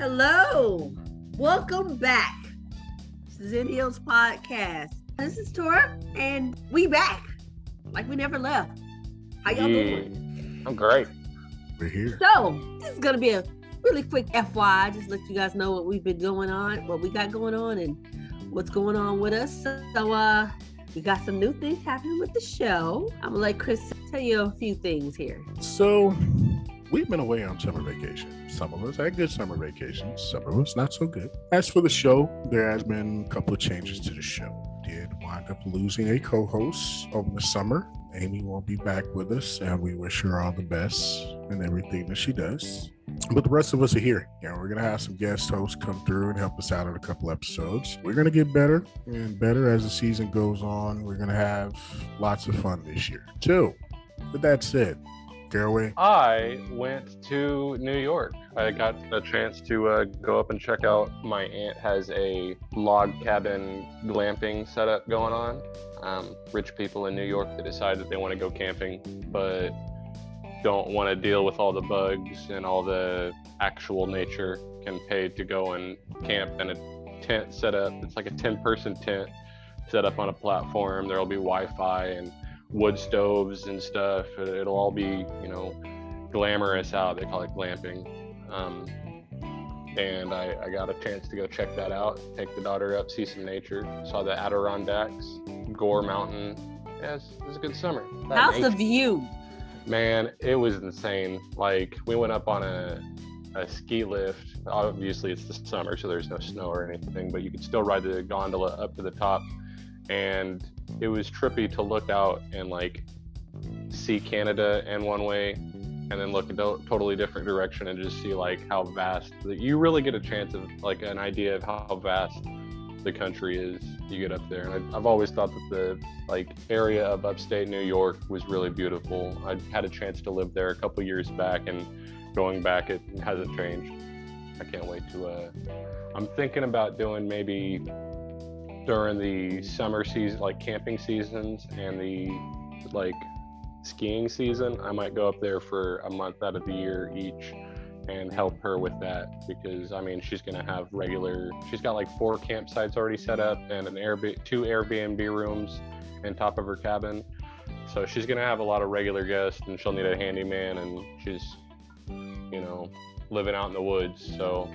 Hello. Welcome back to Xennials podcast. This is Tora, and we back like we never left. How y'all doing? I'm great. We're here. So, this is going to be a really quick FYI. Just let you guys know what we've been going on, what we got going on, and what's going on with us. So, we got some new things happening with the show. I'm going to let Chris tell you a few things here. So, we've been away on summer vacation. Some of us had good summer vacations, some of us not so good. As for the show, there has been a couple of changes to the show. Did wind up losing a co-host over the summer. Amy won't be back with us, and we wish her all the best in everything that she does. But the rest of us are here. We're going to have some guest hosts come through and help us out in a couple episodes. We're going to get better and better as the season goes on. We're going to have lots of fun this year, too. With that said, Caraway. I went to New York. I got a chance to go up and check out. My aunt has a log cabin glamping setup going on. Rich people in New York that decide that they want to go camping, but don't want to deal with all the bugs and all the actual nature, can pay to go and camp in a tent set up. It's like a 10-person tent set up on a platform. There'll be Wi-Fi and wood stoves and stuff. It'll all be, glamorous out. They call it glamping. And I got a chance to go check that out, take the daughter up, see some nature, saw the Adirondacks, Gore Mountain. Yeah, it was a good summer. How's the view? Man, it was insane. Like, we went up on a ski lift. Obviously, it's the summer, so there's no snow or anything, but you could still ride the gondola up to the top. And it was trippy to look out and see Canada in one way, and then look in a totally different direction and just see how vast. You really get a chance of an idea of how vast the country is. You get up there, and I've always thought that the area of upstate New York was really beautiful. I had a chance to live there a couple years back, and going back, it hasn't changed. I can't wait to. I'm thinking about doing maybe during the summer season, camping seasons, and the skiing season. I might go up there for a month out of the year each and help her with that, because she's gonna have she's got 4 campsites already set up and 2 Airbnb rooms on top of her cabin, so she's gonna have a lot of regular guests, and she'll need a handyman, and she's living out in the woods, so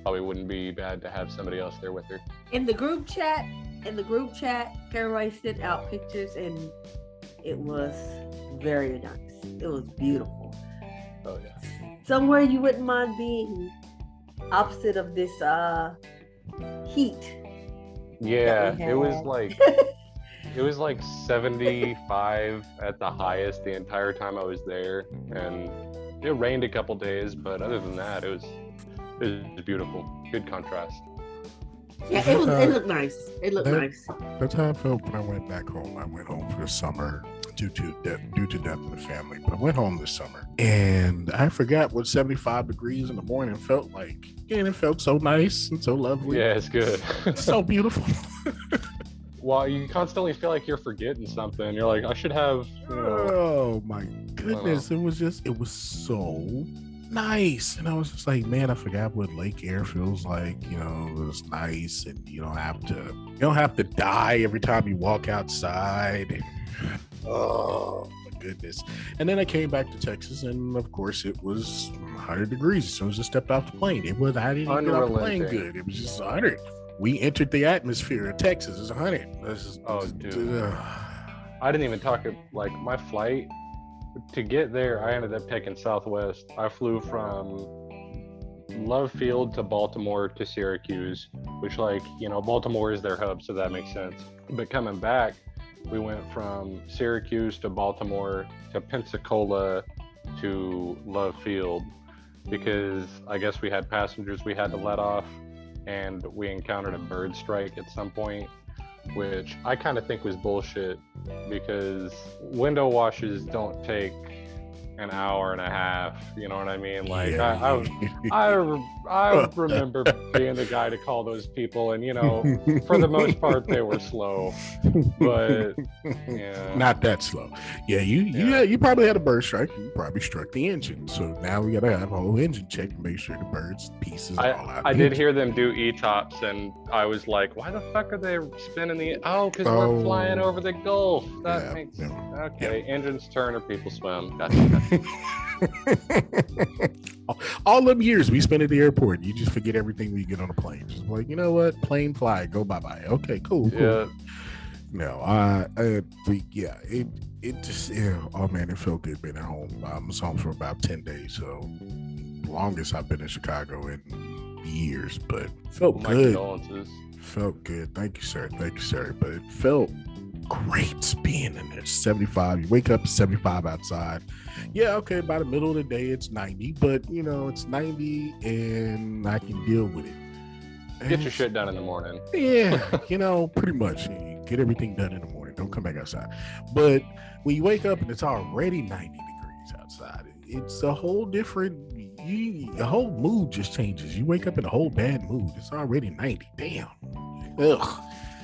probably wouldn't be bad to have somebody else there with her. In the group chat, Caraway sent out pictures, and it was very nice. It was beautiful. Oh yeah. Somewhere you wouldn't mind being opposite of this heat. Yeah, it was it was 75 at the highest the entire time I was there, and it rained a couple days, but other than that, it was beautiful. Good contrast. Yeah, it looked nice. It looked nice. That's how I felt when I went back home. I went home for the summer due to death in the family, but I went home this summer, and I forgot what 75 degrees in the morning felt like, and it felt so nice and so lovely. Yeah, it's good. So beautiful. Well, you constantly feel like you're forgetting something. You're like, I should have. Oh my goodness! It was so nice, and I was just like, man, I forgot what lake air feels like. It was nice, and you don't have to die every time you walk outside. Oh my goodness! And then I came back to Texas, and of course it was 100 degrees as soon as I stepped off the plane. I didn't get off the plane good. It was just 100. We entered the atmosphere of Texas. It's 100. Dude. I didn't even talk my flight to get there. I ended up taking Southwest. I flew from Love Field to Baltimore to Syracuse, which Baltimore is their hub, so that makes sense. But coming back, we went from Syracuse to Baltimore to Pensacola to Love Field, because I guess we had passengers we had to let off, and we encountered a bird strike at some point, which I kind of think was bullshit, because window washes don't take an hour and a half, you know what I mean? I remember being the guy to call those people, and for the most part they were slow, but yeah, not that slow. Yeah, you probably had a bird strike. You probably struck the engine, so now we gotta have a whole engine check to make sure the bird's pieces are all out. I did hear them do e-tops, and I was like, why the fuck are they spinning because we're flying over the Gulf. That makes okay. Yeah. Engines turn or people swim. Gotcha. All them years we spent at the airport, you just forget everything when you get on a plane. Just like, you know what, plane fly, go bye. Okay, cool. Yeah. No, it just oh man, it felt good being at home. I was home for about 10 days, so longest I've been in Chicago in years, but felt good. Condolences. Felt good. Thank you, sir. But it felt great being in there. 75. You wake up 75 outside. Yeah, okay, by the middle of the day it's 90, but it's 90 and I can deal with it. Get your shit done in the morning. Yeah, pretty much. You get everything done in the morning. Don't come back outside. But when you wake up and it's already 90 degrees outside, it's a whole different, the whole mood just changes. You wake up in a whole bad mood. It's already 90. Damn. Ugh.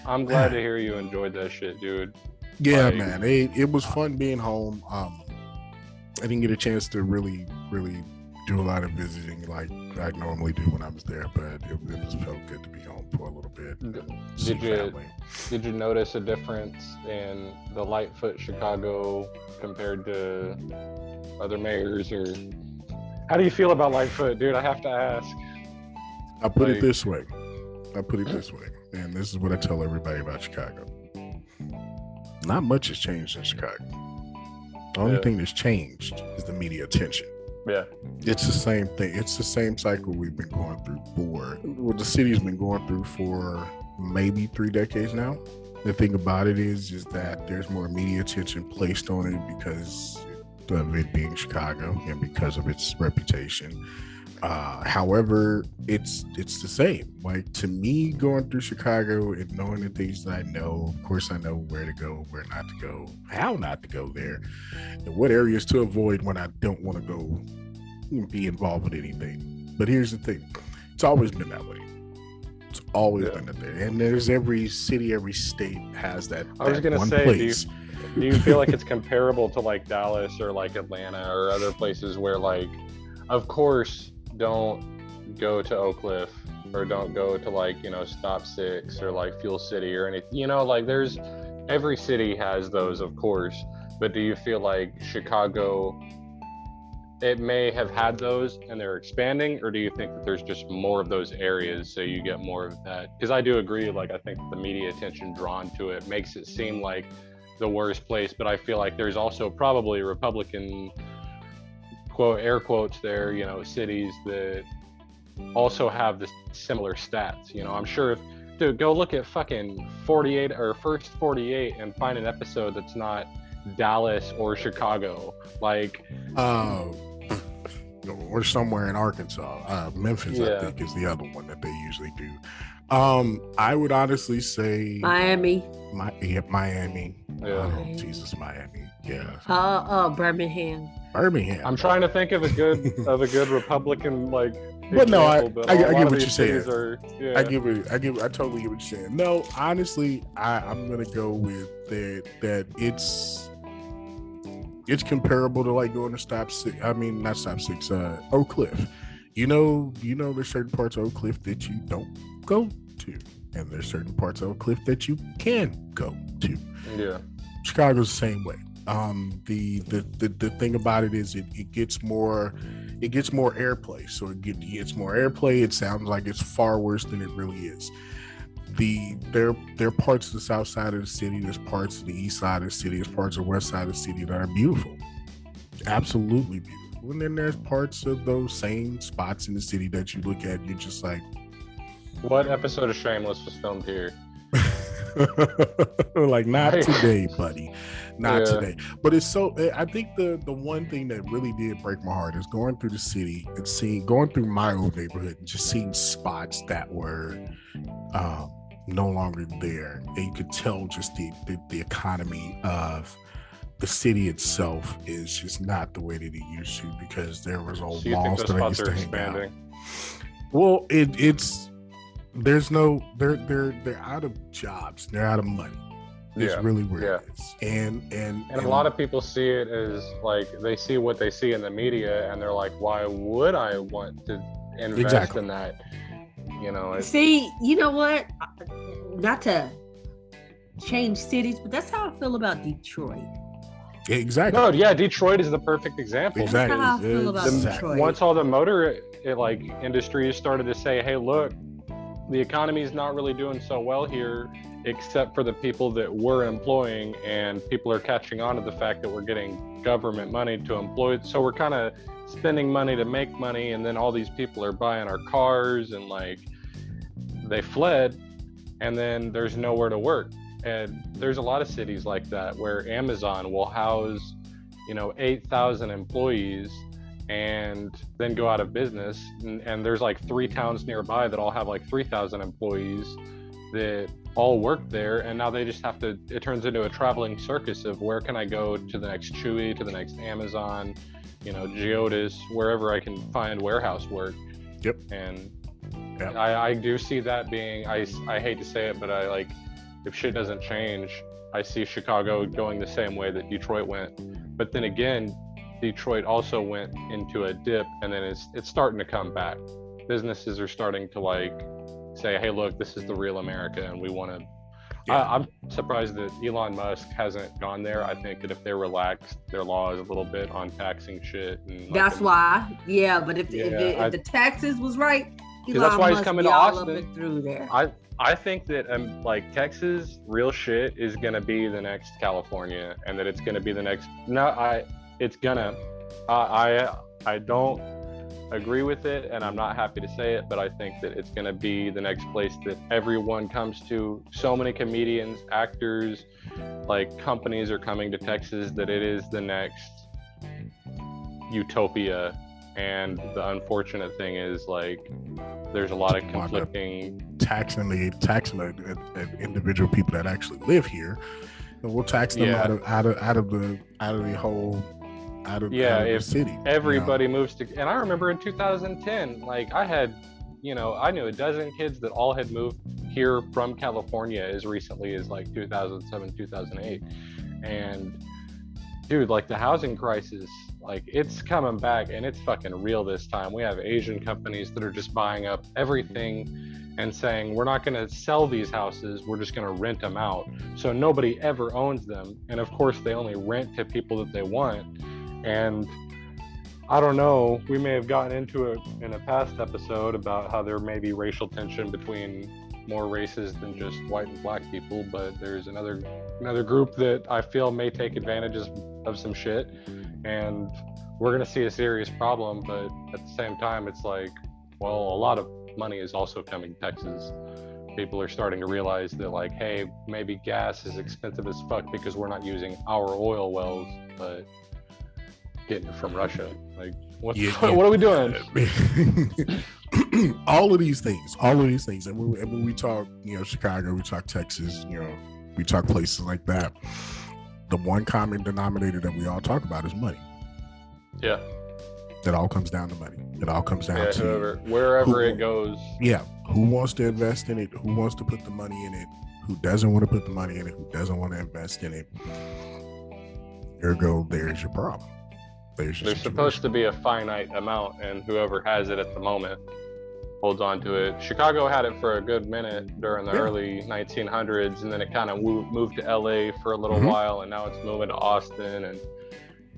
I'm glad to hear you enjoyed that shit, dude. Yeah, man. It was fun being home. I didn't get a chance to really do a lot of visiting like I normally do when I was there, but it just felt good to be home for a little bit. Did you notice a difference in the Lightfoot Chicago compared to other mayors, or how do you feel about Lightfoot, dude? I have to ask. I put it this way, and this is what I tell everybody about Chicago. Not much has changed in Chicago. The only thing that's changed is the media attention. Yeah. It's the same thing. It's the same cycle we've been going through the city's been going through for maybe 3 decades now. The thing about it is that there's more media attention placed on it because of it being Chicago and because of its reputation. However, it's the same. Like, to me, going through Chicago and knowing the things that I know, of course I know where to go, where not to go, how not to go there, and what areas to avoid when I don't want to go be involved with anything. But here's the thing, it's always been that way. It's always been that way. And there's every city, every state has that. I was gonna say, place. Do you feel like it's comparable to like Dallas or like Atlanta or other places where, like, of course, don't go to Oak Cliff or don't go to like, Stop Six or like Fuel City or anything, like there's every city has those, of course, but do you feel like Chicago, it may have had those and they're expanding, or do you think that there's just more of those areas so you get more of that? Because I do agree, like, I think the media attention drawn to it makes it seem like the worst place, but I feel like there's also probably Republican quote, air quotes there, cities that also have the similar stats. I'm sure if, dude, go look at fucking 48 or First 48 and find an episode that's not Dallas or Chicago, like or somewhere in Arkansas. Memphis, I think, is the other one that they usually do. I would honestly say Miami. Miami. Yeah. Oh, Jesus, Miami. Yeah. Birmingham. I'm trying to think of a good Republican, like. But no, I get what you're saying. I totally get what you're saying. No, honestly, I'm gonna go with that it's comparable to like going to Stop Six. I mean, not Stop Six. Oak Cliff. There's certain parts of Oak Cliff that you don't go to, and there's certain parts of Oak Cliff that you can go to. Yeah. Chicago's the same way. The thing about it is it gets more airplay. So it gets more airplay. It sounds like it's far worse than it really is. There are parts of the south side of the city, there's parts of the east side of the city, there's parts of the west side of the city that are beautiful. Absolutely beautiful. And then there's parts of those same spots in the city that you look at, you're just like, what episode of Shameless was filmed here? Like, not today, buddy. Not today. But it's so, I think the one thing that really did break my heart is going through the city and going through my old neighborhood and just seeing spots that were no longer there. And you could tell just the economy of the city itself is just not the way that it used to, because there was old malls that I used to hang out. Well, it's they're out of jobs. They're out of money. It's really where it is. And a lot of people see it as like, they see what they see in the media and they're like, why would I want to invest in that? You know, see, you know what? Not to change cities, but that's how I feel about Detroit. Exactly. No, yeah, Detroit is the perfect example. Exactly. That's how I feel about Detroit. Once all the motor industry started to say, hey, look, the economy is not really doing so well here, except for the people that we're employing, and people are catching on to the fact that we're getting government money to employ. So we're kind of spending money to make money, and then all these people are buying our cars, and like they fled, and then there's nowhere to work. And there's a lot of cities like that where Amazon will house, 8,000 employees and then go out of business. And there's like 3 towns nearby that all have like 3,000 employees that all work there. And now they just have to, it turns into a traveling circus of where can I go to the next Chewy, to the next Amazon, Geodis, wherever I can find warehouse work. Yep. And I do see that being, I hate to say it, but I like, if shit doesn't change, I see Chicago going the same way that Detroit went. But then again, Detroit also went into a dip, and then it's starting to come back. Businesses are starting to like say, hey, look, this is the real America, and we want to. I'm surprised that Elon Musk hasn't gone there. I think that if they relaxed their laws a little bit on taxing shit, and that's why. Yeah, but if the taxes was right, Elon that's why Musk he's coming to Austin. Up and through there. I think that like Texas real shit is gonna be the next California, and that it's gonna be the next. I don't agree with it, and I'm not happy to say it, but I think that it's gonna be the next place that everyone comes to. So many comedians, actors, like companies are coming to Texas that it is the next utopia. And the unfortunate thing is, like, there's a lot of conflicting taxing the individual people that actually live here, and we'll tax them out of the city. Everybody moves to, and I remember in 2010, like I knew a dozen kids that all had moved here from California as recently as like 2007, 2008, and dude, like the housing crisis. Like it's coming back, and it's fucking real this time. We have Asian companies that are just buying up everything and saying, we're not going to sell these houses, we're just going to rent them out. So nobody ever owns them. And of course, they only rent to people that they want. And I don't know, we may have gotten into it in a past episode about how there may be racial tension between more races than just white and black people, but there's another group that I feel may take advantage of some shit. And we're going to see a serious problem, but at the same time, it's like, well, a lot of money is also coming to Texas. People are starting to realize that, like, hey, maybe gas is expensive as fuck because we're not using our oil wells, but getting it from Russia. Like, what are we doing? all of these things. And when we talk, Chicago, we talk Texas, we talk places like that. The one common denominator that we all talk about is money. Yeah. It all comes down to money. It all comes down to wherever it goes. Yeah. Who wants to invest in it? Who wants to put the money in it? Who doesn't want to put the money in it? Who doesn't want to invest in it? Ergo, there's your problem. There's supposed to be a finite amount, and whoever has it at the moment holds on to it. Chicago had it for a good minute during the early 1900s, and then it kind of moved to LA for a little while, and now it's moving to Austin, and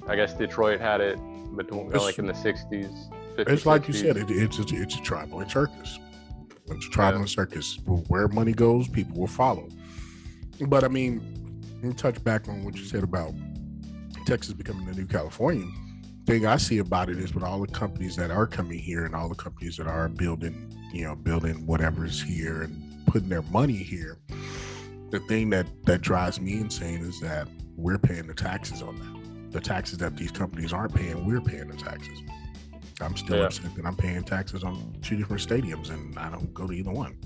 I guess Detroit had it between like in the 60s. 50s, it's like 60s. You said, it's a traveling circus. It's a traveling circus. Where money goes, people will follow. But I mean, let me touch back on what you said about Texas becoming the new California. Thing I see about it is with all the companies that are coming here and all the companies that are building whatever's here and putting their money here, the thing that drives me insane is that we're paying the taxes on that. The taxes that these companies aren't paying, we're paying the taxes. I'm still upset that I'm paying taxes on 2 different stadiums and I don't go to either one.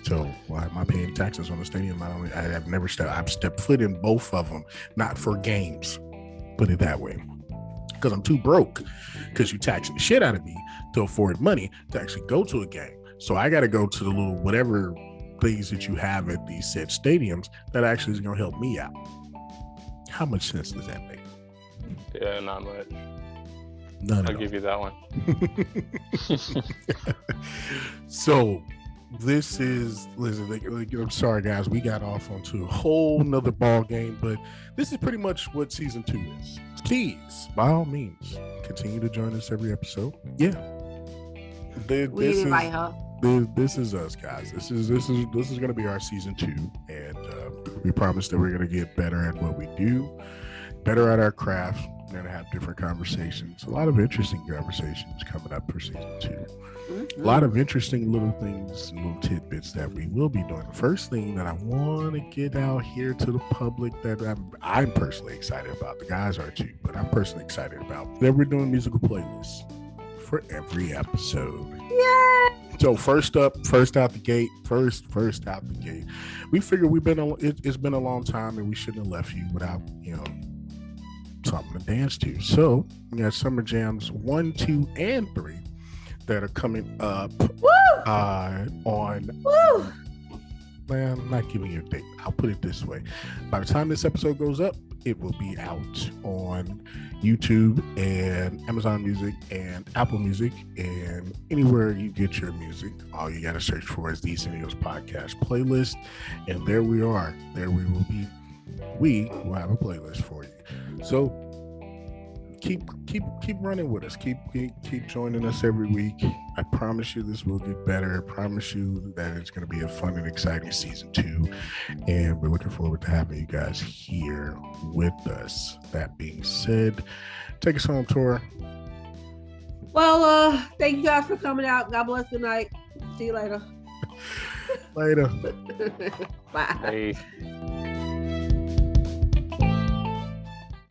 So why am I paying taxes on the stadium? I've stepped foot in both of them, not for games, put it that way. Because I'm too broke, because you taxing the shit out of me to afford money to actually go to a game. So I got to go to the little whatever things that you have at these said stadiums that actually is going to help me out. How much sense does that make? Yeah, not much. None. I'll give you that one. So this is, listen, I'm sorry guys, we got off onto a whole nother ball game, but this is pretty much what season 2 is. Please, by all means, continue to join us every episode. Yeah. This is us, guys. This is going to be our season 2, and we promise that we're going to get better at what we do, better at our craft. We're going to have different conversations. A lot of interesting conversations coming up for season 2. Mm-hmm. A lot of interesting little things, little tidbits that we will be doing. The first thing that I want to get out here to the public that I'm personally excited about. The guys are too, but I'm personally excited about that we're doing musical playlists for every episode. Yeah. So first out the gate. We figured it's been a long time and we shouldn't have left you without, something to dance to. So we got Summer Jams 1, 2, and 3 that are coming up on. Woo! Man, I'm not giving you a date. I'll put it this way. By the time this episode goes up, it will be out on YouTube and Amazon Music and Apple Music and anywhere you get your music. All you got to search for is the Xennials podcast playlist. And there we are. There we will be. We will have a playlist for you. So keep running with us. Keep joining us every week. I promise you this will get better. I promise you that it's going to be a fun and exciting season 2, and we're looking forward to having you guys here with us. That being said, take us home, Tora. Well, thank you guys for coming out. God bless. Good night. See you later. Later. Bye. Hey.